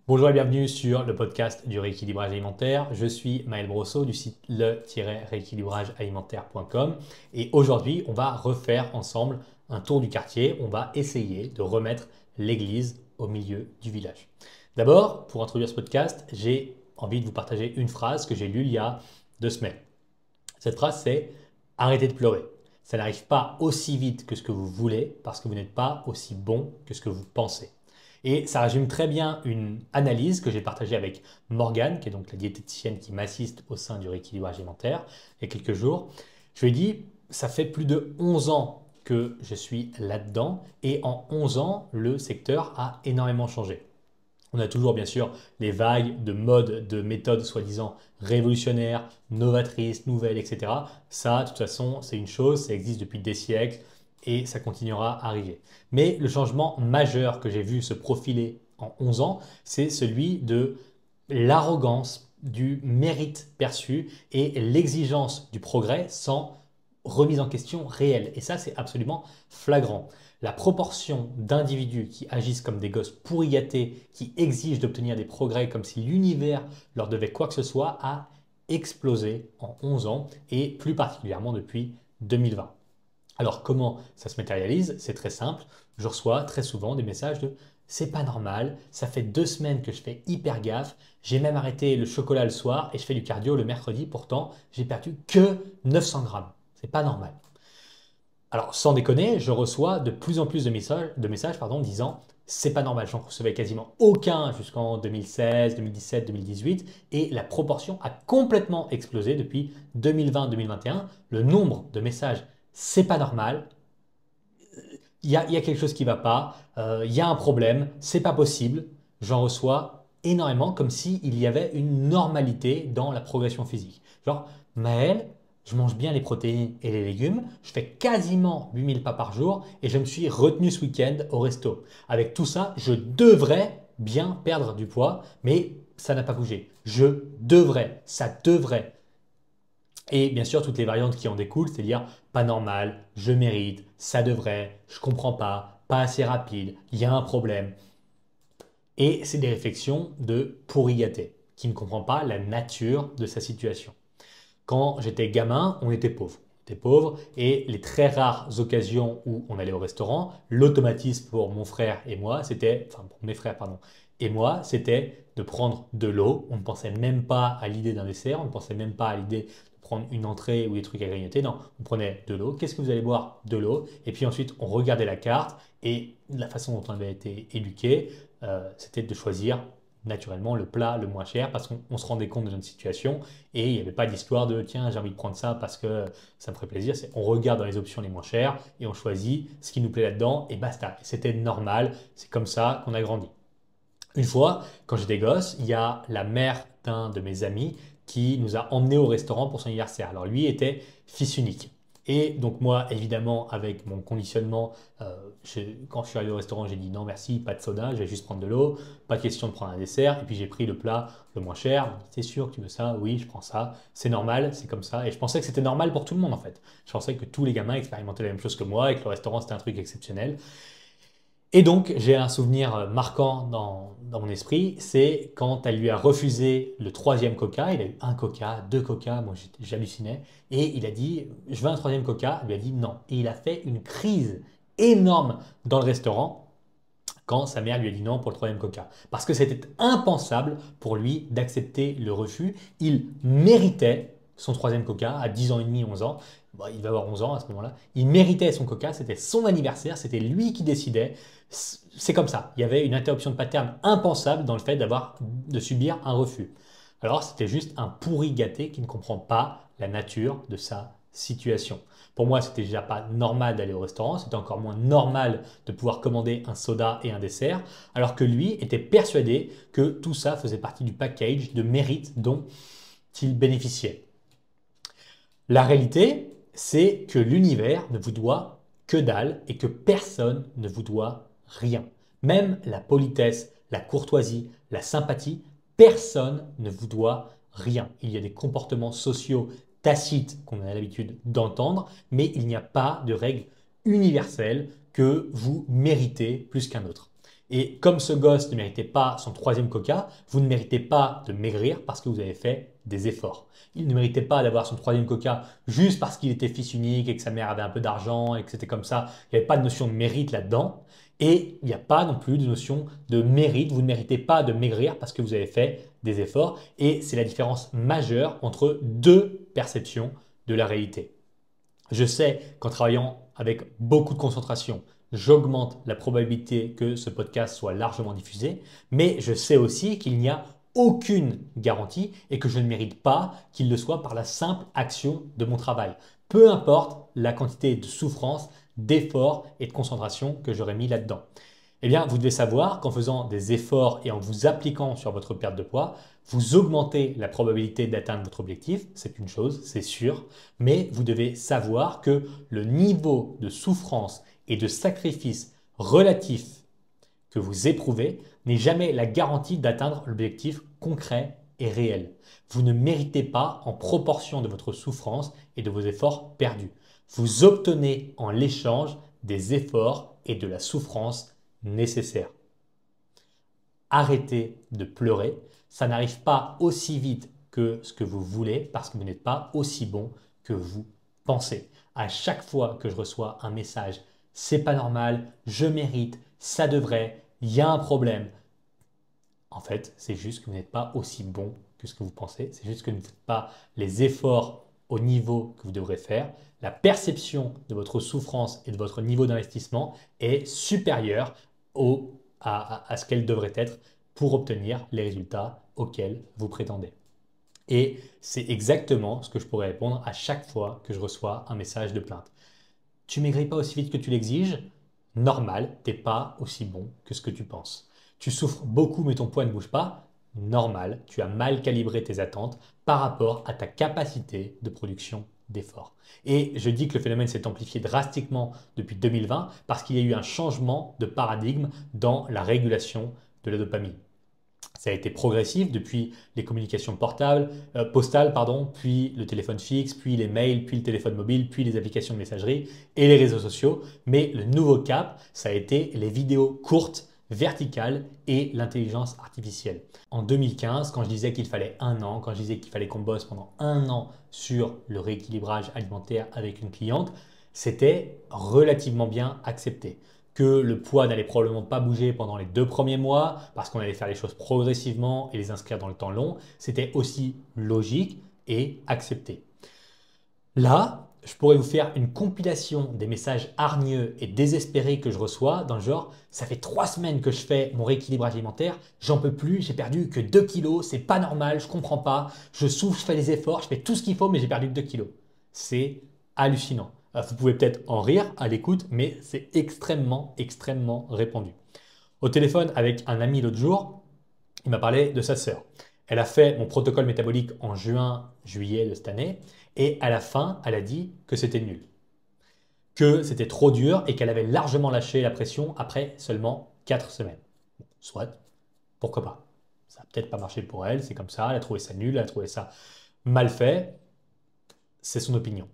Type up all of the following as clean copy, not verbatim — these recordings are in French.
Bonjour et bienvenue sur le podcast du rééquilibrage alimentaire. Je suis Maël Brosseau du site le-rééquilibragealimentaire.com et aujourd'hui on va refaire ensemble un tour du quartier. On va essayer de remettre l'église au milieu du village. D'abord, pour introduire ce podcast, j'ai envie de vous partager une phrase que j'ai lue il y a 2 semaines. Cette phrase c'est arrêtez de pleurer. Ça n'arrive pas aussi vite que ce que vous voulez parce que vous n'êtes pas aussi bon que ce que vous pensez. Et ça résume très bien une analyse que j'ai partagée avec Morgane, qui est donc la diététicienne qui m'assiste au sein du rééquilibrage alimentaire, il y a quelques jours. Je lui ai dit, ça fait plus de 11 ans que je suis là-dedans et en 11 ans, le secteur a énormément changé. On a toujours bien sûr les vagues de modes, de méthodes soi-disant révolutionnaires, novatrices, nouvelles, etc. Ça, de toute façon, c'est une chose, ça existe depuis des siècles et ça continuera à arriver. Mais le changement majeur que j'ai vu se profiler en 11 ans, c'est celui de l'arrogance, du mérite perçu et l'exigence du progrès sans remise en question réelle. Et ça, c'est absolument flagrant. La proportion d'individus qui agissent comme des gosses pourri gâtés, qui exigent d'obtenir des progrès comme si l'univers leur devait quoi que ce soit, a explosé en 11 ans et plus particulièrement depuis 2020. Alors comment ça se matérialise? C'est très simple. Je reçois très souvent des messages de c'est pas normal, ça fait 2 semaines que je fais hyper gaffe, j'ai même arrêté le chocolat le soir et je fais du cardio le mercredi, pourtant j'ai perdu que 900 grammes. C'est pas normal. Alors sans déconner, je reçois de plus en plus de messages disant c'est pas normal, j'en recevais quasiment aucun jusqu'en 2016, 2017, 2018 et la proportion a complètement explosé depuis 2020-2021. Le nombre de messages c'est pas normal, il y a quelque chose qui ne va pas, il y a un problème, c'est pas possible. J'en reçois énormément comme s'il y avait une normalité dans la progression physique. Genre, Maël, je mange bien les protéines et les légumes, je fais quasiment 8000 pas par jour et je me suis retenu ce week-end au resto. Avec tout ça, je devrais bien perdre du poids, mais ça n'a pas bougé. Je devrais, ça devrait. Et bien sûr, toutes les variantes qui en découlent, c'est-à-dire pas normal, je mérite, ça devrait, je comprends pas assez rapide, il y a un problème. Et c'est des réflexions de pourri gâté, qui ne comprend pas la nature de sa situation. Quand j'étais gamin, on était pauvre. On était pauvre et les très rares occasions où on allait au restaurant, l'automatisme pour mon frère et moi, c'était, enfin pour mes frères, pardon, et moi, c'était de prendre de l'eau. On ne pensait même pas à l'idée d'un dessert, on ne pensait même pas à l'idée de prendre une entrée ou des trucs à grignoter. Non, on prenait de l'eau. Qu'est-ce que vous allez boire? De l'eau. Et puis ensuite, on regardait la carte et la façon dont on avait été éduqué, c'était de choisir naturellement le plat le moins cher parce qu'on se rendait compte de notre situation et il n'y avait pas d'histoire de tiens j'ai envie de prendre ça parce que ça me ferait plaisir. On regarde dans les options les moins chères et on choisit ce qui nous plaît là-dedans et basta. C'était normal, c'est comme ça qu'on a grandi. Une fois, quand j'étais gosse, il y a la mère d'un de mes amis qui nous a emmenés au restaurant pour son anniversaire. Alors lui était fils unique. Et donc moi, évidemment, avec mon conditionnement, quand je suis arrivé au restaurant, j'ai dit non merci, pas de soda, je vais juste prendre de l'eau, pas question de prendre un dessert. Et puis j'ai pris le plat le moins cher. T'es sûr que tu veux ça? Oui, je prends ça. C'est normal, c'est comme ça. Et je pensais que c'était normal pour tout le monde en fait. Je pensais que tous les gamins expérimentaient la même chose que moi et que le restaurant c'était un truc exceptionnel. Et donc, j'ai un souvenir marquant dans mon esprit, c'est quand elle lui a refusé le troisième coca. Il a eu un coca, deux coca, moi j'hallucinais. Et il a dit, je veux un troisième coca. Elle lui a dit non. Et il a fait une crise énorme dans le restaurant quand sa mère lui a dit non pour le troisième coca. Parce que c'était impensable pour lui d'accepter le refus. Il méritait son troisième coca à 10 ans et demi, 11 ans. Bon, il va avoir 11 ans à ce moment-là. Il méritait son coca, c'était son anniversaire, c'était lui qui décidait. C'est comme ça. Il y avait une interruption de pattern impensable dans le fait de subir un refus. Alors c'était juste un pourri gâté qui ne comprend pas la nature de sa situation. Pour moi, c'était déjà pas normal d'aller au restaurant, c'était encore moins normal de pouvoir commander un soda et un dessert, alors que lui était persuadé que tout ça faisait partie du package de mérite dont il bénéficiait. La réalité, c'est que l'univers ne vous doit que dalle et que personne ne vous doit rien. Même la politesse, la courtoisie, la sympathie, personne ne vous doit rien. Il y a des comportements sociaux tacites qu'on a l'habitude d'entendre, mais il n'y a pas de règle universelle que vous méritez plus qu'un autre. Et comme ce gosse ne méritait pas son troisième coca, vous ne méritez pas de maigrir parce que vous avez fait des efforts. Il ne méritait pas d'avoir son troisième coca juste parce qu'il était fils unique et que sa mère avait un peu d'argent et que c'était comme ça. Il n'y avait pas de notion de mérite là-dedans. Et il n'y a pas non plus de notion de mérite. Vous ne méritez pas de maigrir parce que vous avez fait des efforts. Et c'est la différence majeure entre deux perceptions de la réalité. Je sais qu'en travaillant avec beaucoup de concentration, j'augmente la probabilité que ce podcast soit largement diffusé, mais je sais aussi qu'il n'y a aucune garantie et que je ne mérite pas qu'il le soit par la simple action de mon travail. Peu importe la quantité de souffrance, d'effort et de concentration que j'aurais mis là-dedans. Eh bien, vous devez savoir qu'en faisant des efforts et en vous appliquant sur votre perte de poids, vous augmentez la probabilité d'atteindre votre objectif, c'est une chose, c'est sûr, mais vous devez savoir que le niveau de souffrance et de sacrifice relatif que vous éprouvez n'est jamais la garantie d'atteindre l'objectif concret et réel. Vous ne méritez pas en proportion de votre souffrance et de vos efforts perdus. Vous obtenez en l'échange des efforts et de la souffrance nécessaires. Arrêtez de pleurer. Ça n'arrive pas aussi vite que ce que vous voulez parce que vous n'êtes pas aussi bon que vous pensez. À chaque fois que je reçois un message, c'est pas normal, je mérite, ça devrait, il y a un problème. En fait, c'est juste que vous n'êtes pas aussi bon que ce que vous pensez. C'est juste que vous ne faites pas les efforts au niveau que vous devrez faire. La perception de votre souffrance et de votre niveau d'investissement est supérieure à ce qu'elle devrait être pour obtenir les résultats auxquels vous prétendez. Et c'est exactement ce que je pourrais répondre à chaque fois que je reçois un message de plainte. Tu maigris pas aussi vite que tu l'exiges? Normal, t'es pas aussi bon que ce que tu penses. Tu souffres beaucoup mais ton poids ne bouge pas? Normal, tu as mal calibré tes attentes par rapport à ta capacité de production d'efforts. Et je dis que le phénomène s'est amplifié drastiquement depuis 2020 parce qu'il y a eu un changement de paradigme dans la régulation de la dopamine. Ça a été progressif depuis les communications postales, puis le téléphone fixe, puis les mails, puis le téléphone mobile, puis les applications de messagerie et les réseaux sociaux. Mais le nouveau cap, ça a été les vidéos courtes, verticales et l'intelligence artificielle. En 2015, quand je disais qu'il fallait un an, quand je disais qu'il fallait qu'on bosse pendant un an sur le rééquilibrage alimentaire avec une cliente, c'était relativement bien accepté que le poids n'allait probablement pas bouger pendant les 2 premiers mois parce qu'on allait faire les choses progressivement et les inscrire dans le temps long, c'était aussi logique et accepté. Là, je pourrais vous faire une compilation des messages hargneux et désespérés que je reçois dans le genre ça fait 3 semaines que je fais mon rééquilibrage alimentaire, j'en peux plus, j'ai perdu que 2 kilos, c'est pas normal, je comprends pas, je souffre, je fais des efforts, je fais tout ce qu'il faut mais j'ai perdu que 2 kilos. C'est hallucinant. Vous pouvez peut-être en rire à l'écoute, mais c'est extrêmement, extrêmement répandu. Au téléphone avec un ami l'autre jour, il m'a parlé de sa sœur. Elle a fait mon protocole métabolique en juin, juillet de cette année, et à la fin, elle a dit que c'était nul, que c'était trop dur et qu'elle avait largement lâché la pression après seulement 4 semaines. Soit, pourquoi pas. Ça n'a peut-être pas marché pour elle, c'est comme ça, elle a trouvé ça nul, elle a trouvé ça mal fait, c'est son opinion.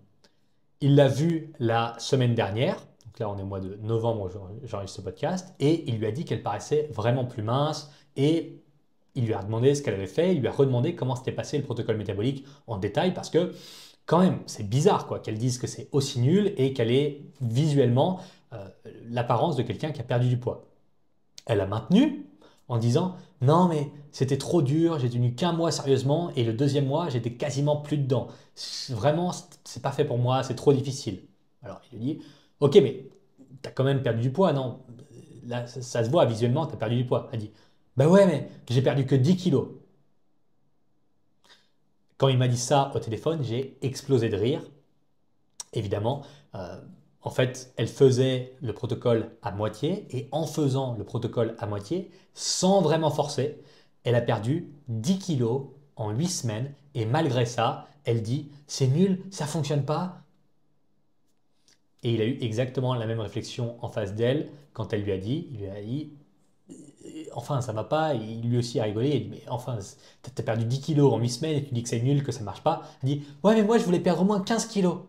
Il l'a vu la semaine dernière, donc là on est au mois de novembre, j'enregistre ce podcast, et il lui a dit qu'elle paraissait vraiment plus mince et il lui a demandé ce qu'elle avait fait, il lui a redemandé comment s'était passé le protocole métabolique en détail parce que quand même c'est bizarre quoi qu'elle dise que c'est aussi nul et qu'elle ait visuellement l'apparence de quelqu'un qui a perdu du poids. Elle a maintenu en disant non mais c'était trop dur, j'ai tenu qu'un mois sérieusement et le deuxième mois j'étais quasiment plus dedans. Vraiment c'est pas fait pour moi, c'est trop difficile. Alors il lui dit ok mais tu as quand même perdu du poids non? Là ça se voit visuellement, tu as perdu du poids. Elle dit bah ouais mais j'ai perdu que 10 kilos. Quand il m'a dit ça au téléphone, j'ai explosé de rire. Évidemment, euh, en fait, elle faisait le protocole à moitié et en faisant le protocole à moitié, sans vraiment forcer, elle a perdu 10 kilos en 8 semaines et malgré ça, elle dit c'est nul, ça fonctionne pas. Et il a eu exactement la même réflexion en face d'elle quand elle lui a dit, il lui a dit enfin ça va pas, il lui aussi a rigolé, il dit mais enfin t'as perdu 10 kilos en 8 semaines et tu dis que c'est nul, que ça marche pas. Il dit ouais mais moi je voulais perdre au moins 15 kilos.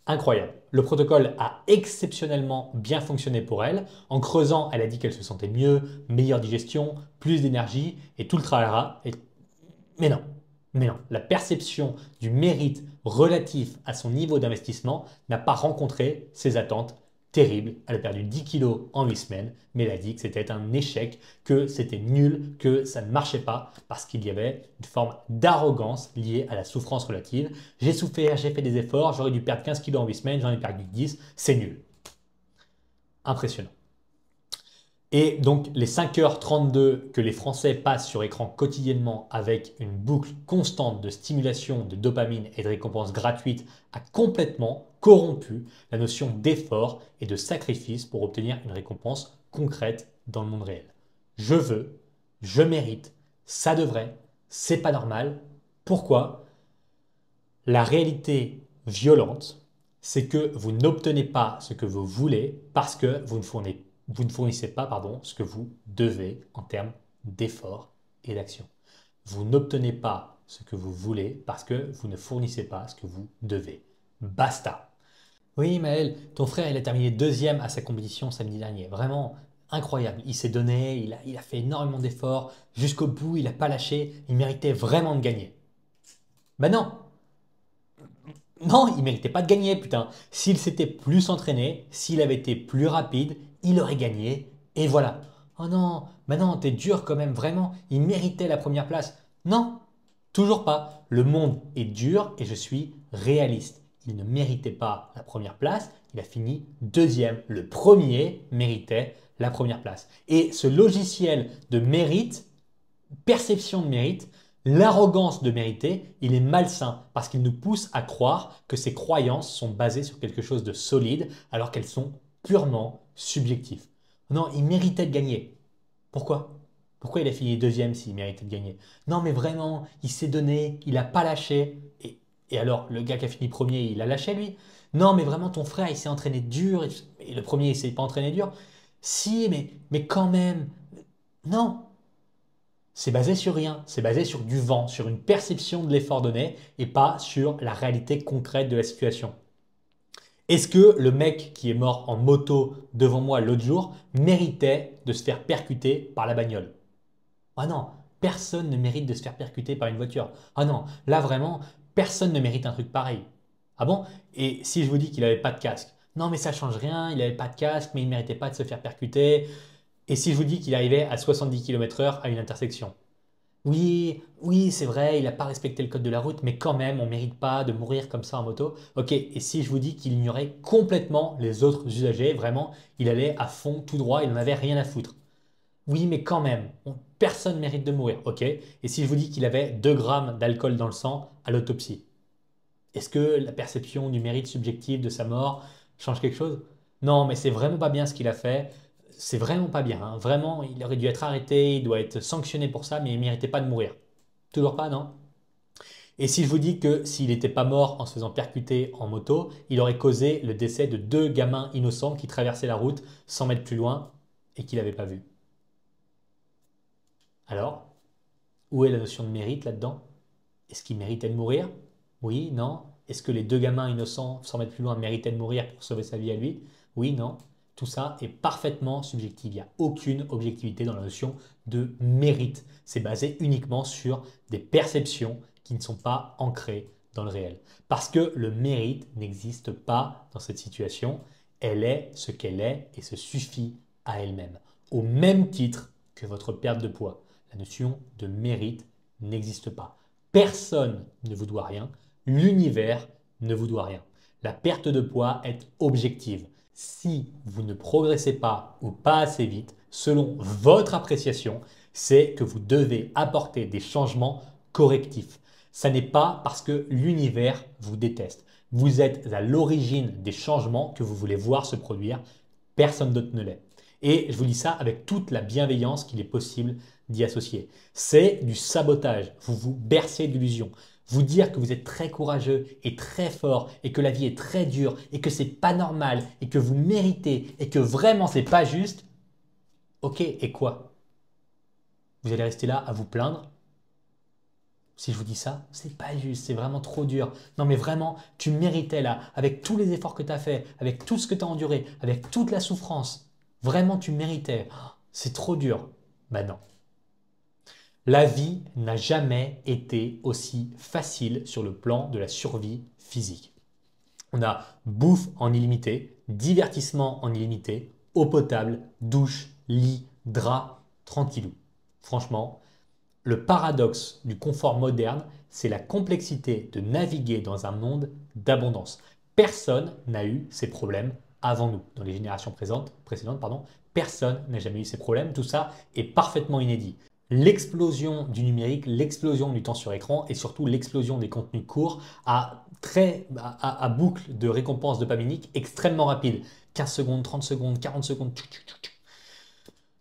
Incroyable. Le protocole a exceptionnellement bien fonctionné pour elle. En creusant, elle a dit qu'elle se sentait mieux, meilleure digestion, plus d'énergie et tout le tralala. Mais non, mais non. La perception du mérite relatif à son niveau d'investissement n'a pas rencontré ses attentes terribles. Elle a perdu 10 kilos en 8 semaines, mais elle a dit que c'était un échec, que c'était nul, que ça ne marchait pas parce qu'il y avait une forme d'arrogance liée à la souffrance relative. J'ai souffert, j'ai fait des efforts, j'aurais dû perdre 15 kilos en 8 semaines, j'en ai perdu 10, c'est nul. Impressionnant. Et donc les 5h32 que les Français passent sur écran quotidiennement avec une boucle constante de stimulation de dopamine et de récompense gratuite a complètement corrompu la notion d'effort et de sacrifice pour obtenir une récompense concrète dans le monde réel. Je veux, je mérite, ça devrait, c'est pas normal. Pourquoi? La réalité violente, c'est que vous n'obtenez pas ce que vous voulez parce que vous ne fournissez pas ce que vous devez en termes d'effort et d'action. Vous n'obtenez pas ce que vous voulez parce que vous ne fournissez pas ce que vous devez. Basta. Oui, Maël, ton frère, il a terminé deuxième à sa compétition samedi dernier. Vraiment incroyable. Il s'est donné, il a fait énormément d'efforts. Jusqu'au bout, il n'a pas lâché. Il méritait vraiment de gagner. Ben non, non, il méritait pas de gagner, putain. S'il s'était plus entraîné, s'il avait été plus rapide, il aurait gagné. Et voilà. Oh non, mais non, t'es dur quand même, vraiment. Il méritait la première place. Non, toujours pas. Le monde est dur et je suis réaliste. Il ne méritait pas la première place, il a fini deuxième. Le premier méritait la première place. Et ce logiciel de mérite, perception de mérite, l'arrogance de mériter, il est malsain parce qu'il nous pousse à croire que ces croyances sont basées sur quelque chose de solide alors qu'elles sont purement subjectives. Non, il méritait de gagner. Pourquoi? Pourquoi il a fini deuxième s'il méritait de gagner? Non, mais vraiment, il s'est donné, il n'a pas lâché. Et alors, le gars qui a fini premier, il a lâché lui? Non, mais vraiment, ton frère, il s'est entraîné dur. Et le premier, il s'est pas entraîné dur. Si, mais quand même. Non, c'est basé sur rien, c'est basé sur du vent, sur une perception de l'effort donné et pas sur la réalité concrète de la situation. Est-ce que le mec qui est mort en moto devant moi l'autre jour méritait de se faire percuter par la bagnole? Ah non, personne ne mérite de se faire percuter par une voiture. Ah non, là vraiment, personne ne mérite un truc pareil. Ah bon? Et si je vous dis qu'il n'avait pas de casque? Non mais ça change rien, il n'avait pas de casque, mais il ne méritait pas de se faire percuter. Et si je vous dis qu'il arrivait à 70 km/h à une intersection? Oui, oui, c'est vrai, il n'a pas respecté le code de la route, mais quand même, on ne mérite pas de mourir comme ça en moto. Ok, et si je vous dis qu'il ignorait complètement les autres usagers, vraiment, il allait à fond, tout droit, il n'en avait rien à foutre. Oui, mais quand même, personne ne mérite de mourir. Ok, et si je vous dis qu'il avait 2 grammes d'alcool dans le sang à l'autopsie, est-ce que la perception du mérite subjectif de sa mort change quelque chose? Non, mais c'est vraiment pas bien ce qu'il a fait. C'est vraiment pas bien, hein. Vraiment, il aurait dû être arrêté, il doit être sanctionné pour ça, mais il ne méritait pas de mourir. Toujours pas, non? Et si je vous dis que s'il n'était pas mort en se faisant percuter en moto, il aurait causé le décès de 2 gamins innocents qui traversaient la route 100 mètres plus loin et qu'il n'avait pas vu. Alors, où est la notion de mérite là-dedans? Est-ce qu'il méritait de mourir? Oui, non. Est-ce que les 2 gamins innocents 100 mètres plus loin méritaient de mourir pour sauver sa vie à lui? Oui, non. Tout ça est parfaitement subjectif. Il n'y a aucune objectivité dans la notion de mérite. C'est basé uniquement sur des perceptions qui ne sont pas ancrées dans le réel. Parce que le mérite n'existe pas dans cette situation. Elle est ce qu'elle est et se suffit à elle-même. Au même titre que votre perte de poids. La notion de mérite n'existe pas. Personne ne vous doit rien. L'univers ne vous doit rien. La perte de poids est objective. Si vous ne progressez pas ou pas assez vite, selon votre appréciation, c'est que vous devez apporter des changements correctifs. Ça n'est pas parce que l'univers vous déteste. Vous êtes à l'origine des changements que vous voulez voir se produire. Personne d'autre ne l'est. Et je vous dis ça avec toute la bienveillance qu'il est possible d'y associer. C'est du sabotage. Vous vous bercez d'illusions. Vous dire que vous êtes très courageux et très fort et que la vie est très dure et que c'est pas normal et que vous méritez et que vraiment c'est pas juste. Ok, et quoi? Vous allez rester là à vous plaindre? si je vous dis ça, c'est pas juste, c'est vraiment trop dur. Non mais vraiment, tu méritais là, avec tous les efforts que tu as fait, avec tout ce que tu as enduré, avec toute la souffrance. Vraiment, tu méritais. Oh, c'est trop dur. Ben non. La vie n'a jamais été aussi facile sur le plan de la survie physique. On a bouffe en illimité, divertissement en illimité, eau potable, douche, lit, drap, tranquillou. Franchement, le paradoxe du confort moderne, c'est la complexité de naviguer dans un monde d'abondance. Personne n'a eu ces problèmes avant nous, dans les générations précédentes. Personne n'a jamais eu ces problèmes. Tout ça est parfaitement inédit. L'explosion du numérique, l'explosion du temps sur écran et surtout l'explosion des contenus courts à boucle de récompense dopaminique extrêmement rapide. 15 secondes, 30 secondes, 40 secondes.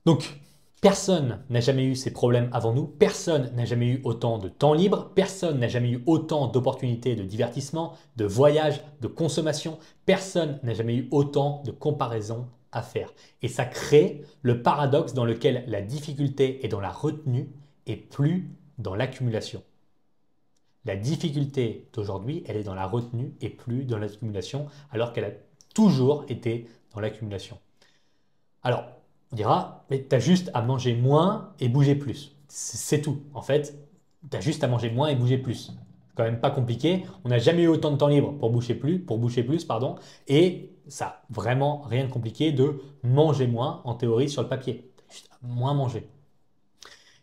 Donc, personne n'a jamais eu ces problèmes avant nous, personne n'a jamais eu autant de temps libre, personne n'a jamais eu autant d'opportunités de divertissement, de voyage, de consommation, personne n'a jamais eu autant de comparaisons à faire. Et ça crée le paradoxe dans lequel la difficulté est dans la retenue et plus dans l'accumulation. La difficulté d'aujourd'hui, elle est dans la retenue et plus dans l'accumulation, alors qu'elle a toujours été dans l'accumulation. Alors, on dira, mais tu as juste à manger moins et bouger plus. C'est tout. En fait, tu as juste à manger moins et bouger plus. C'est quand même pas compliqué. On n'a jamais eu autant de temps libre pour bouger plus, et ça n'a vraiment rien de compliqué de manger moins en théorie sur le papier. Tu as juste à moins manger.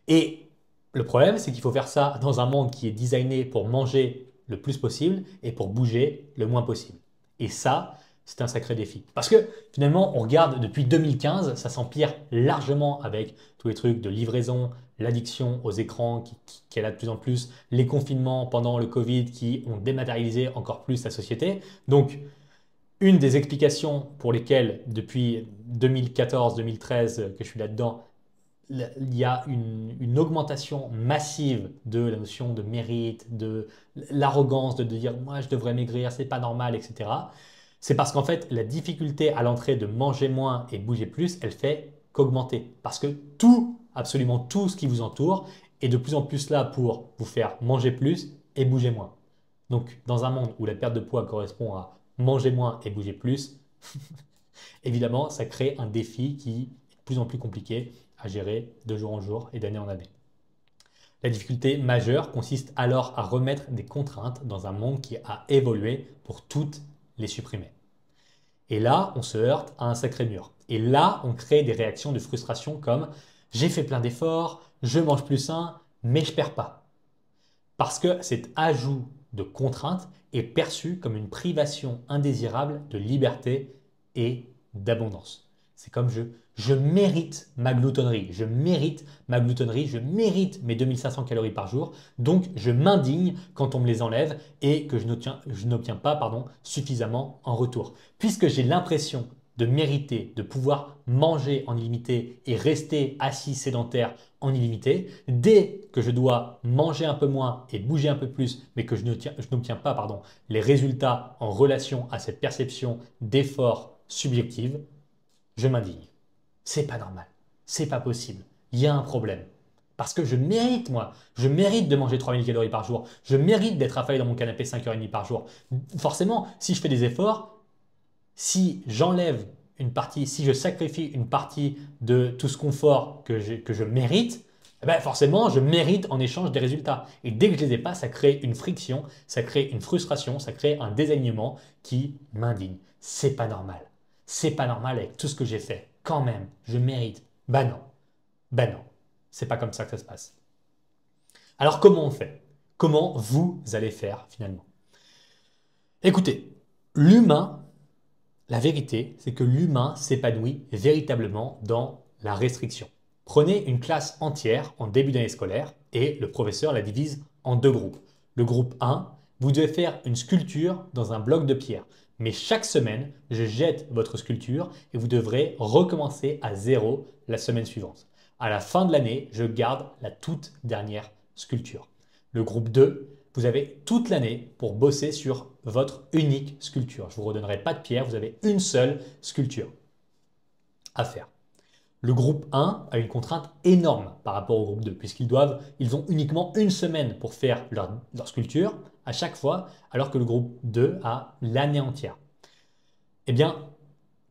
Et le problème, c'est qu'il faut faire ça dans un monde qui est designé pour manger le plus possible et pour bouger le moins possible. Et ça, c'est un sacré défi. Parce que finalement, on regarde depuis 2015, ça s'empire largement avec tous les trucs de livraison, l'addiction aux écrans qui est là de plus en plus, les confinements pendant le Covid qui ont dématérialisé encore plus la société. Donc, une des explications pour lesquelles depuis 2014-2013 que je suis là-dedans, il y a une augmentation massive de la notion de mérite, de l'arrogance de dire moi je devrais maigrir, c'est pas normal, etc. C'est parce qu'en fait, la difficulté à l'entrée de manger moins et bouger plus, elle fait qu'augmenter. Parce que tout, absolument tout ce qui vous entoure est de plus en plus là pour vous faire manger plus et bouger moins. Donc, dans un monde où la perte de poids correspond à manger moins et bouger plus, évidemment, ça crée un défi qui est de plus en plus compliqué à gérer de jour en jour et d'année en année. La difficulté majeure consiste alors à remettre des contraintes dans un monde qui a évolué pour toutes les supprimer. Et là, on se heurte à un sacré mur. Et là, on crée des réactions de frustration comme « j'ai fait plein d'efforts, je mange plus sain, mais je perds pas ». Parce que cet ajout de contraintes est perçu comme une privation indésirable de liberté et d'abondance. C'est comme je mérite ma gloutonnerie, je mérite mes 2500 calories par jour, donc je m'indigne quand on me les enlève et que je n'obtiens pas suffisamment en retour. Puisque j'ai l'impression de mériter, de pouvoir manger en illimité et rester assis sédentaire en illimité, dès que je dois manger un peu moins et bouger un peu plus, mais que je n'obtiens pas les résultats en relation à cette perception d'effort subjective, je m'indigne. C'est pas normal, c'est pas possible, il y a un problème. Parce que je mérite de manger 3000 calories par jour, je mérite d'être affalé dans mon canapé 5h30 par jour. Forcément, si je fais des efforts, si j'enlève une partie, si je sacrifie une partie de tout ce confort que je mérite, forcément, je mérite en échange des résultats. Et dès que je ne les ai pas, ça crée une friction, ça crée une frustration, ça crée un désalignement qui m'indigne. C'est pas normal. C'est pas normal avec tout ce que j'ai fait. Quand même, je mérite. Non. C'est pas comme ça que ça se passe. Alors comment on fait? Comment vous allez faire finalement? Écoutez, l'humain, la vérité, c'est que l'humain s'épanouit véritablement dans la restriction. Prenez une classe entière en début d'année scolaire et le professeur la divise en deux groupes. Le groupe 1, vous devez faire une sculpture dans un bloc de pierre. Mais chaque semaine, je jette votre sculpture et vous devrez recommencer à zéro la semaine suivante. À la fin de l'année, je garde la toute dernière sculpture. Le groupe 2, vous avez toute l'année pour bosser sur votre unique sculpture. Je ne vous redonnerai pas de pierre, vous avez une seule sculpture à faire. Le groupe 1 a une contrainte énorme par rapport au groupe 2, ils ont uniquement une semaine pour faire leur sculpture à chaque fois, alors que le groupe 2 a l'année entière. Eh bien,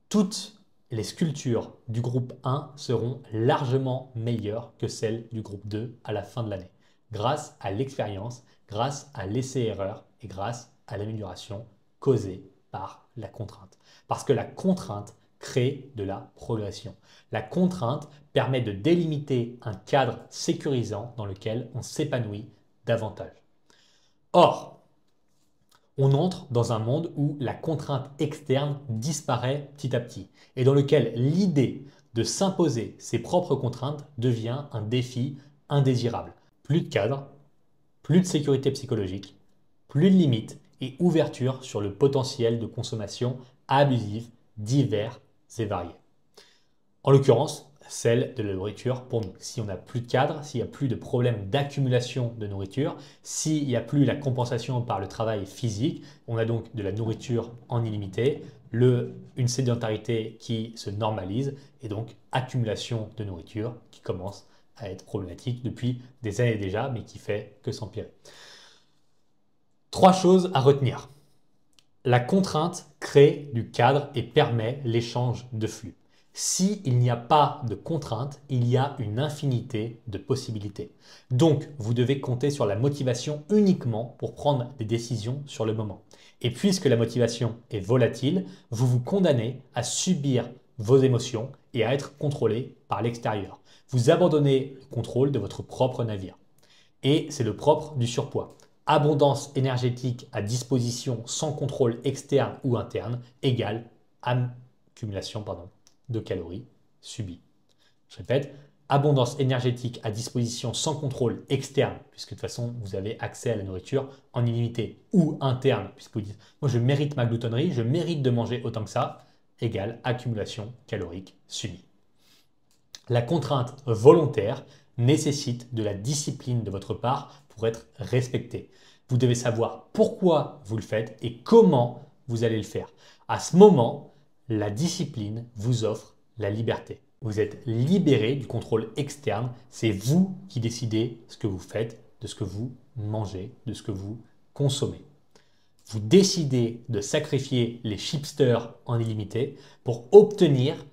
toutes les sculptures du groupe 1 seront largement meilleures que celles du groupe 2 à la fin de l'année, grâce à l'expérience, grâce à l'essai-erreur et grâce à l'amélioration causée par la contrainte. Parce que la contrainte crée de la progression. La contrainte permet de délimiter un cadre sécurisant dans lequel on s'épanouit davantage. Or, on entre dans un monde où la contrainte externe disparaît petit à petit et dans lequel l'idée de s'imposer ses propres contraintes devient un défi indésirable. Plus de cadre, plus de sécurité psychologique, plus de limites et ouverture sur le potentiel de consommation abusive divers et variés. En l'occurrence, celle de la nourriture pour nous. Si on n'a plus de cadre, s'il n'y a plus de problème d'accumulation de nourriture, s'il n'y a plus la compensation par le travail physique, on a donc de la nourriture en illimité, une sédentarité qui se normalise et donc accumulation de nourriture qui commence à être problématique depuis des années déjà, mais qui fait que s'empirer. 3 choses à retenir. La contrainte crée du cadre et permet l'échange de flux. S'il n'y a pas de contrainte, il y a une infinité de possibilités. Donc, vous devez compter sur la motivation uniquement pour prendre des décisions sur le moment. Et puisque la motivation est volatile, vous vous condamnez à subir vos émotions et à être contrôlé par l'extérieur. Vous abandonnez le contrôle de votre propre navire. Et c'est le propre du surpoids. Abondance énergétique à disposition sans contrôle externe ou interne égale accumulation de calories subies. Je répète, abondance énergétique à disposition sans contrôle externe, puisque de toute façon vous avez accès à la nourriture en illimité, ou interne, puisque vous dites moi je mérite ma gloutonnerie, je mérite de manger autant que ça, égale accumulation calorique subie. La contrainte volontaire nécessite de la discipline de votre part pour être respectée. Vous devez savoir pourquoi vous le faites et comment vous allez le faire. À ce moment, la discipline vous offre la liberté. Vous êtes libéré du contrôle externe. C'est vous qui décidez ce que vous faites, de ce que vous mangez, de ce que vous consommez. Vous décidez de sacrifier les chipsters en illimité pour obtenir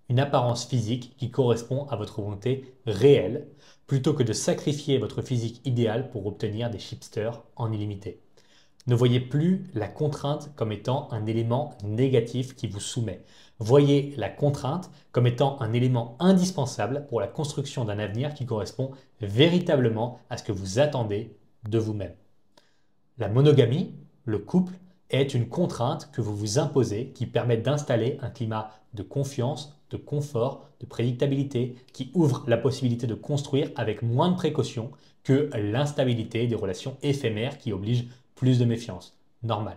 une apparence physique qui correspond à votre volonté réelle, plutôt que de sacrifier votre physique idéal pour obtenir des chipsters en illimité. Ne voyez plus la contrainte comme étant un élément négatif qui vous soumet. Voyez la contrainte comme étant un élément indispensable pour la construction d'un avenir qui correspond véritablement à ce que vous attendez de vous-même. La monogamie, le couple, est une contrainte que vous vous imposez qui permet d'installer un climat de confiance, de confort, de prédictabilité qui ouvre la possibilité de construire avec moins de précautions que l'instabilité des relations éphémères qui obligent plus de méfiance. Normal.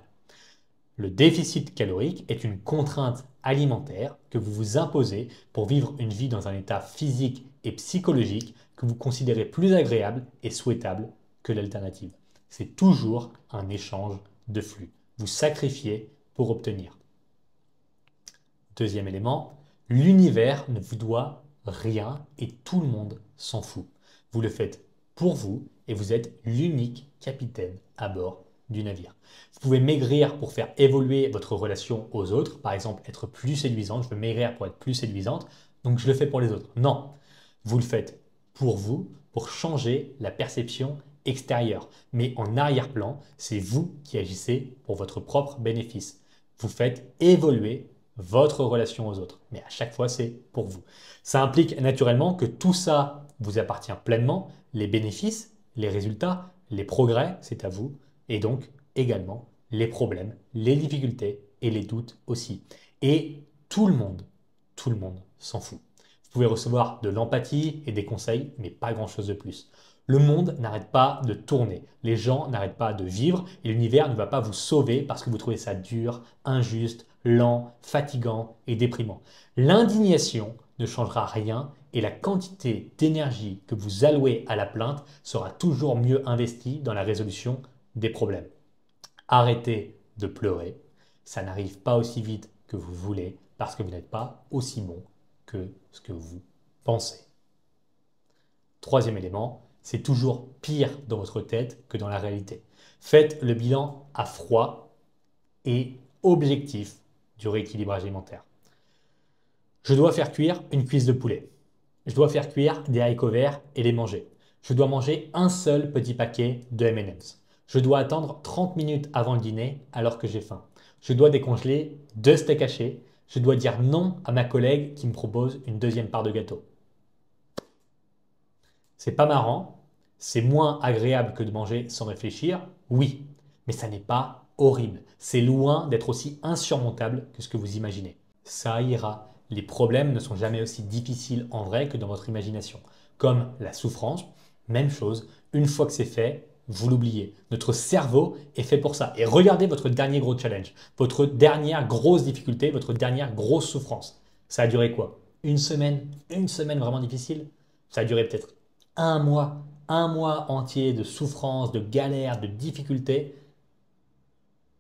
Le déficit calorique est une contrainte alimentaire que vous vous imposez pour vivre une vie dans un état physique et psychologique que vous considérez plus agréable et souhaitable que l'alternative. C'est toujours un échange de flux. Vous sacrifiez pour obtenir. Deuxième élément, l'univers ne vous doit rien et tout le monde s'en fout. Vous le faites pour vous et vous êtes l'unique capitaine à bord du navire. Vous pouvez maigrir pour faire évoluer votre relation aux autres, par exemple être plus séduisante, je veux maigrir pour être plus séduisante, donc je le fais pour les autres. Non, vous le faites pour vous, pour changer la perception extérieure. Mais en arrière-plan, c'est vous qui agissez pour votre propre bénéfice. Vous faites évoluer votre relation aux autres. Mais à chaque fois, c'est pour vous. Ça implique naturellement que tout ça vous appartient pleinement. Les bénéfices, les résultats, les progrès, c'est à vous. Et donc également les problèmes, les difficultés et les doutes aussi. Et tout le monde s'en fout. Vous pouvez recevoir de l'empathie et des conseils, mais pas grand-chose de plus. Le monde n'arrête pas de tourner, les gens n'arrêtent pas de vivre et l'univers ne va pas vous sauver parce que vous trouvez ça dur, injuste, lent, fatigant et déprimant. L'indignation ne changera rien et la quantité d'énergie que vous allouez à la plainte sera toujours mieux investie dans la résolution des problèmes. Arrêtez de pleurer, ça n'arrive pas aussi vite que vous voulez parce que vous n'êtes pas aussi bon que ce que vous pensée. Troisième élément, c'est toujours pire dans votre tête que dans la réalité. Faites le bilan à froid et objectif du rééquilibrage alimentaire. Je dois faire cuire une cuisse de poulet. Je dois faire cuire des haricots verts et les manger. Je dois manger un seul petit paquet de M&M's. Je dois attendre 30 minutes avant le dîner alors que j'ai faim. Je dois décongeler 2 steaks hachés. Je dois dire non à ma collègue qui me propose une deuxième part de gâteau. C'est pas marrant, c'est moins agréable que de manger sans réfléchir, oui, mais ça n'est pas horrible. C'est loin d'être aussi insurmontable que ce que vous imaginez. Ça ira. Les problèmes ne sont jamais aussi difficiles en vrai que dans votre imagination. Comme la souffrance, même chose, une fois que c'est fait, vous l'oubliez. Notre cerveau est fait pour ça. Et regardez votre dernier gros challenge, votre dernière grosse difficulté, votre dernière grosse souffrance. Ça a duré quoi? Une semaine vraiment difficile? Ça a duré peut-être un mois entier de souffrance, de galère, de difficulté,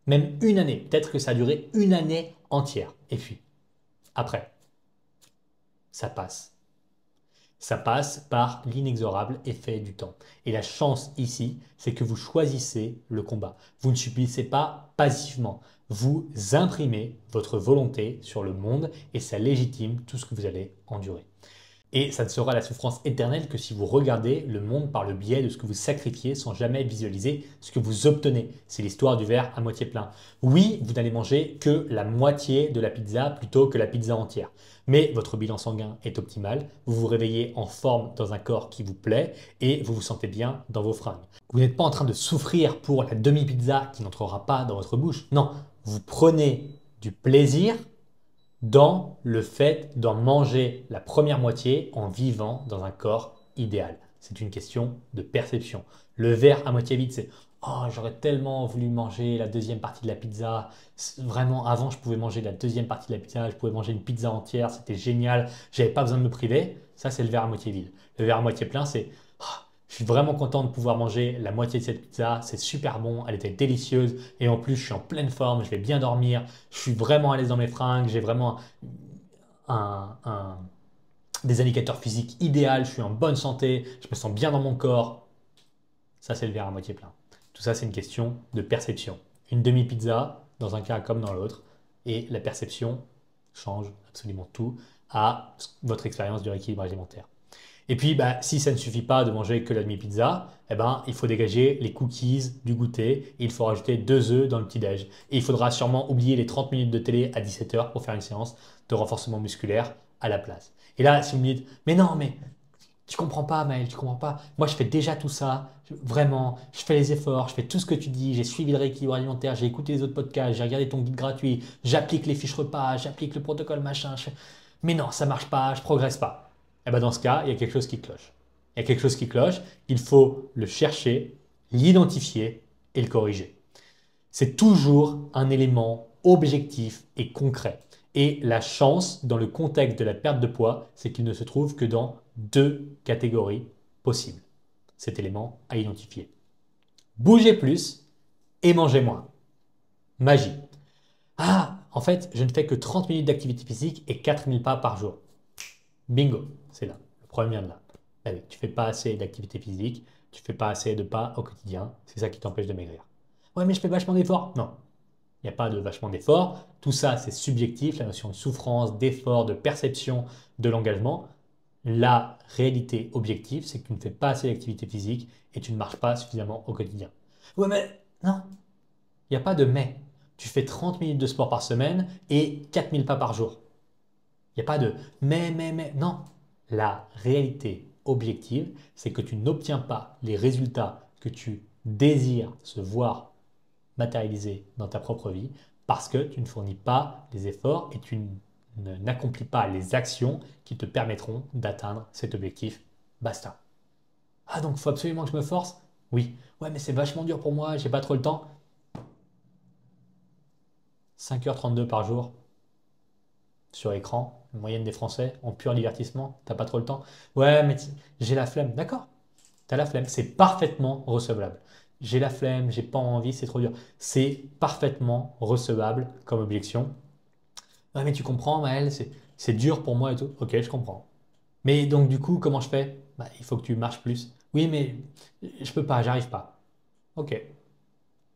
même une année. Peut-être que ça a duré une année entière. Et puis, après, ça passe. Ça passe par l'inexorable effet du temps. Et la chance ici, c'est que vous choisissez le combat. Vous ne subissez pas passivement. Vous imprimez votre volonté sur le monde et ça légitime tout ce que vous allez endurer. Et ça ne sera la souffrance éternelle que si vous regardez le monde par le biais de ce que vous sacrifiez sans jamais visualiser ce que vous obtenez. C'est l'histoire du verre à moitié plein. Oui, vous n'allez manger que la moitié de la pizza plutôt que la pizza entière. Mais votre bilan sanguin est optimal, vous vous réveillez en forme dans un corps qui vous plaît et vous vous sentez bien dans vos fringues. Vous n'êtes pas en train de souffrir pour la demi-pizza qui n'entrera pas dans votre bouche. Non, vous prenez du plaisir dans le fait d'en manger la première moitié en vivant dans un corps idéal. C'est une question de perception. Le verre à moitié vide, c'est oh, j'aurais tellement voulu manger la deuxième partie de la pizza. Vraiment, avant, je pouvais manger la deuxième partie de la pizza, je pouvais manger une pizza entière, c'était génial, j'avais pas besoin de me priver. Ça, c'est le verre à moitié vide. Le verre à moitié plein, c'est oh, je suis vraiment content de pouvoir manger la moitié de cette pizza, c'est super bon, elle était délicieuse et en plus je suis en pleine forme, je vais bien dormir, je suis vraiment à l'aise dans mes fringues, j'ai vraiment des indicateurs physiques idéaux, je suis en bonne santé, je me sens bien dans mon corps. Ça c'est le verre à moitié plein. Tout ça c'est une question de perception. Une demi-pizza dans un cas comme dans l'autre et la perception change absolument tout à votre expérience du rééquilibrage alimentaire. Et puis, si ça ne suffit pas de manger que la demi-pizza, il faut dégager les cookies du goûter et il faut rajouter 2 œufs dans le petit-déj. Et il faudra sûrement oublier les 30 minutes de télé à 17 h pour faire une séance de renforcement musculaire à la place. Et là, si vous me dites, mais non, mais tu comprends pas, Maël, tu comprends pas. Moi, je fais déjà tout ça. Vraiment, je fais les efforts, je fais tout ce que tu dis. J'ai suivi le rééquilibre alimentaire, j'ai écouté les autres podcasts, j'ai regardé ton guide gratuit, j'applique les fiches repas, j'applique le protocole machin. Mais non, ça marche pas, je progresse pas. Et dans ce cas, il y a quelque chose qui cloche. Il y a quelque chose qui cloche, il faut le chercher, l'identifier et le corriger. C'est toujours un élément objectif et concret. Et la chance, dans le contexte de la perte de poids, c'est qu'il ne se trouve que dans 2 catégories possibles. Cet élément à identifier. Bougez plus et mangez moins. Magie. Ah, en fait, je ne fais que 30 minutes d'activité physique et 4000 pas par jour. Bingo, c'est là. Le problème vient de là. Oui, tu fais pas assez d'activité physique, tu fais pas assez de pas au quotidien, c'est ça qui t'empêche de maigrir. Ouais, mais je fais vachement d'efforts. Non, il n'y a pas de vachement d'efforts. Tout ça, c'est subjectif, la notion de souffrance, d'effort, de perception, de l'engagement. La réalité objective, c'est que tu ne fais pas assez d'activité physique et tu ne marches pas suffisamment au quotidien. Ouais, mais non, il n'y a pas de mais. Tu fais 30 minutes de sport par semaine et 4000 pas par jour. Il n'y a pas de mais. Non, la réalité objective, c'est que tu n'obtiens pas les résultats que tu désires se voir matérialiser dans ta propre vie parce que tu ne fournis pas les efforts et tu n'accomplis pas les actions qui te permettront d'atteindre cet objectif. Basta. Ah, donc il faut absolument que je me force? Oui. Ouais, mais c'est vachement dur pour moi, j'ai pas trop le temps. 5h32 par jour sur écran, moyenne des Français, en pur divertissement, t'as pas trop le temps. Ouais, mais j'ai la flemme. D'accord, t'as la flemme, c'est parfaitement recevable. J'ai la flemme, j'ai pas envie, c'est trop dur. C'est parfaitement recevable comme objection. Ouais, mais tu comprends, Maël, c'est dur pour moi et tout. Ok, je comprends. Mais donc du coup, comment je fais? Bah, il faut que tu marches plus. Oui, mais je peux pas, j'arrive pas. Ok.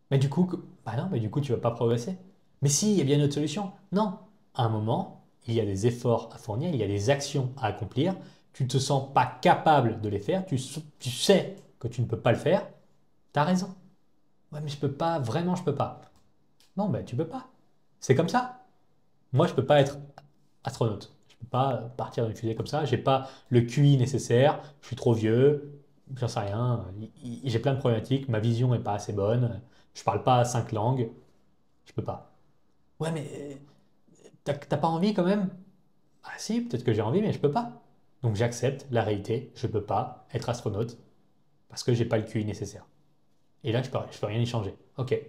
Mais du coup, bah non, mais du coup, tu vas pas progresser. Mais si, il y a bien une autre solution. Non. À un moment, il y a des efforts à fournir, il y a des actions à accomplir. Tu ne te sens pas capable de les faire. Tu sais que tu ne peux pas le faire. Tu as raison. Ouais, mais je peux pas, vraiment, je peux pas. Non, ben tu peux pas. C'est comme ça. Moi, je peux pas être astronaute. Je peux pas partir dans une fusée comme ça. J'ai pas le QI nécessaire. Je suis trop vieux. J'en sais rien. J'ai plein de problématiques. Ma vision est pas assez bonne. Je parle pas 5 langues. Je peux pas. Ouais, mais t'as pas envie quand même? Ah si, peut-être que j'ai envie, mais je peux pas. Donc j'accepte la réalité. Je peux pas être astronaute parce que j'ai pas le QI nécessaire. Et là, je peux rien y changer. Ok.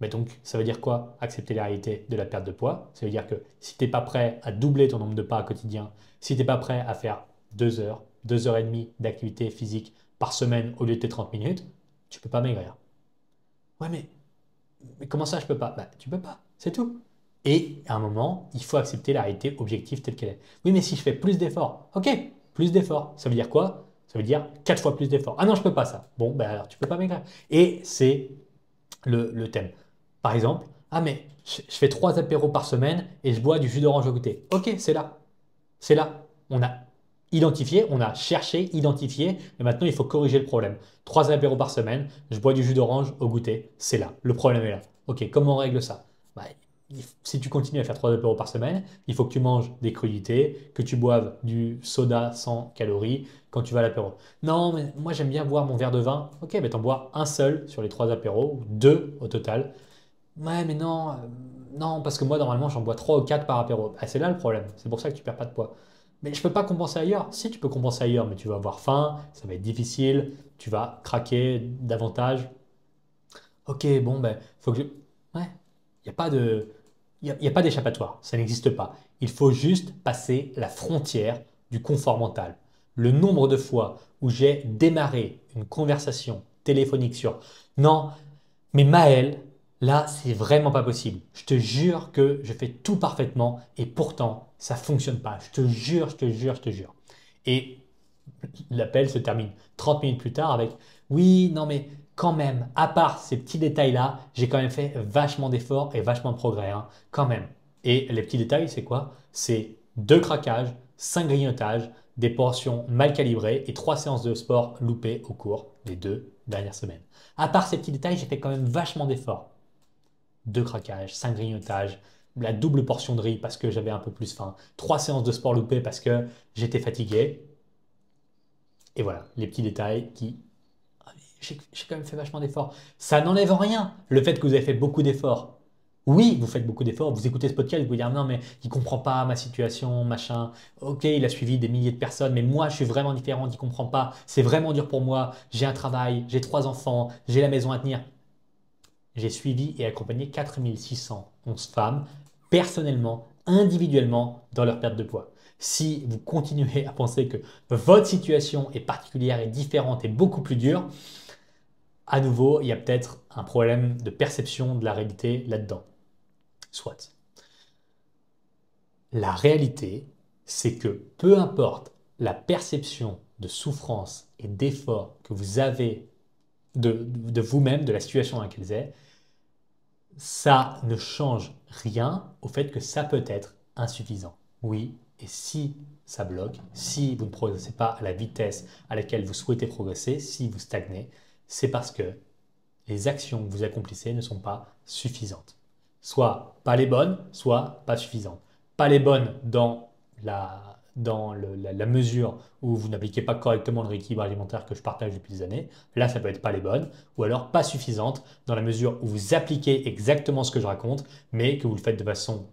Mais donc, ça veut dire quoi? Accepter la réalité de la perte de poids. Ça veut dire que si tu n'es pas prêt à doubler ton nombre de pas quotidien, si tu n'es pas prêt à faire 2 heures, 2 heures et demie d'activité physique par semaine au lieu de tes 30 minutes, tu peux pas maigrir. Ouais, mais comment ça, je peux pas? Bah, tu peux pas, c'est tout. Et à un moment, il faut accepter la réalité objective telle qu'elle est. Oui, mais si je fais plus d'efforts, ok, plus d'efforts, ça veut dire quoi? Ça veut dire 4 fois plus d'efforts. Ah non, je peux pas ça. Bon, ben alors tu peux pas maigrir. Et c'est le thème. Par exemple, ah mais je fais 3 apéros par semaine et je bois du jus d'orange au goûter. Ok, c'est là. C'est là. On a identifié, on a cherché, identifié, et maintenant il faut corriger le problème. 3 apéros par semaine, je bois du jus d'orange au goûter. C'est là. Le problème est là. Ok, comment on règle ça? Bah, si tu continues à faire 3 apéros par semaine, il faut que tu manges des crudités, que tu boives du soda sans calories quand tu vas à l'apéro. Non, mais moi j'aime bien boire mon verre de vin. Ok, mais t'en bois un seul sur les 3 apéros, ou deux au total. Ouais, mais non, non, parce que moi normalement j'en bois 3 ou 4 par apéro. Ah, c'est là le problème. C'est pour ça que tu perds pas de poids. Mais je peux pas compenser ailleurs. Si tu peux compenser ailleurs, mais tu vas avoir faim, ça va être difficile, tu vas craquer davantage. Ok, bon, ben, faut que je... Ouais, il n'y a pas de... y a pas d'échappatoire, ça n'existe pas. Il faut juste passer la frontière du confort mental. Le nombre de fois où j'ai démarré une conversation téléphonique sur non, mais Maël, là, c'est vraiment pas possible. Je te jure que je fais tout parfaitement et pourtant, ça fonctionne pas. Je te jure, je te jure, je te jure. Et l'appel se termine 30 minutes plus tard avec oui, non, mais quand même, à part ces petits détails-là, j'ai quand même fait vachement d'efforts et vachement de progrès, hein, quand même. Et les petits détails, c'est quoi? C'est 2 craquages, 5 grignotages, des portions mal calibrées et 3 séances de sport loupées au cours des 2 dernières semaines. À part ces petits détails, j'ai fait quand même vachement d'efforts. 2 craquages, 5 grignotages, la double portion de riz parce que j'avais un peu plus faim, 3 séances de sport loupées parce que j'étais fatigué. Et voilà, les petits détails qui... Ah, j'ai quand même fait vachement d'efforts. Ça n'enlève en rien le fait que vous avez fait beaucoup d'efforts. Oui, vous faites beaucoup d'efforts, vous écoutez ce podcast, vous vous dire non mais il ne comprend pas ma situation, machin. Ok, il a suivi des milliers de personnes, mais moi je suis vraiment différent, il ne comprend pas. C'est vraiment dur pour moi. J'ai un travail, j'ai 3 enfants, j'ai la maison à tenir. J'ai suivi et accompagné 4611 femmes personnellement, individuellement dans leur perte de poids. Si vous continuez à penser que votre situation est particulière et différente et beaucoup plus dure, à nouveau, il y a peut-être un problème de perception de la réalité là-dedans. Soit. La réalité, c'est que peu importe la perception de souffrance et d'effort que vous avez de vous-même, de la situation dans laquelle vous êtes, ça ne change rien au fait que ça peut être insuffisant. Oui, et si ça bloque, si vous ne progressez pas à la vitesse à laquelle vous souhaitez progresser, si vous stagnez, c'est parce que les actions que vous accomplissez ne sont pas suffisantes. Soit pas les bonnes, soit pas suffisantes. Pas les bonnes dans la mesure où vous n'appliquez pas correctement le rééquilibre alimentaire que je partage depuis des années. Là, ça peut être pas les bonnes. Ou alors pas suffisantes dans la mesure où vous appliquez exactement ce que je raconte, mais que vous le faites de façon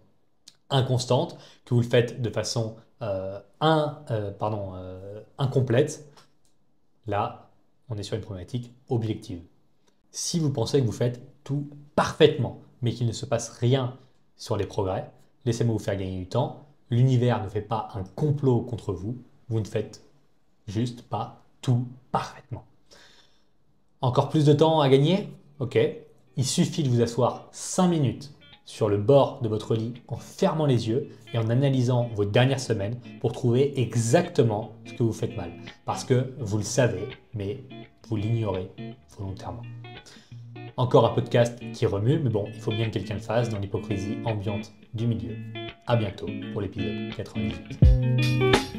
inconstante, que vous le faites de façon incomplète. Là, on est sur une problématique objective. Si vous pensez que vous faites tout parfaitement, mais qu'il ne se passe rien sur les progrès, laissez-moi vous faire gagner du temps. L'univers ne fait pas un complot contre vous, vous ne faites juste pas tout parfaitement. Encore plus de temps à gagner? Ok. Il suffit de vous asseoir 5 minutes sur le bord de votre lit en fermant les yeux et en analysant vos dernières semaines pour trouver exactement ce que vous faites mal. Parce que vous le savez, mais vous l'ignorez volontairement. Encore un podcast qui remue, mais bon, il faut bien que quelqu'un le fasse dans l'hypocrisie ambiante du milieu. À bientôt pour l'épisode 98.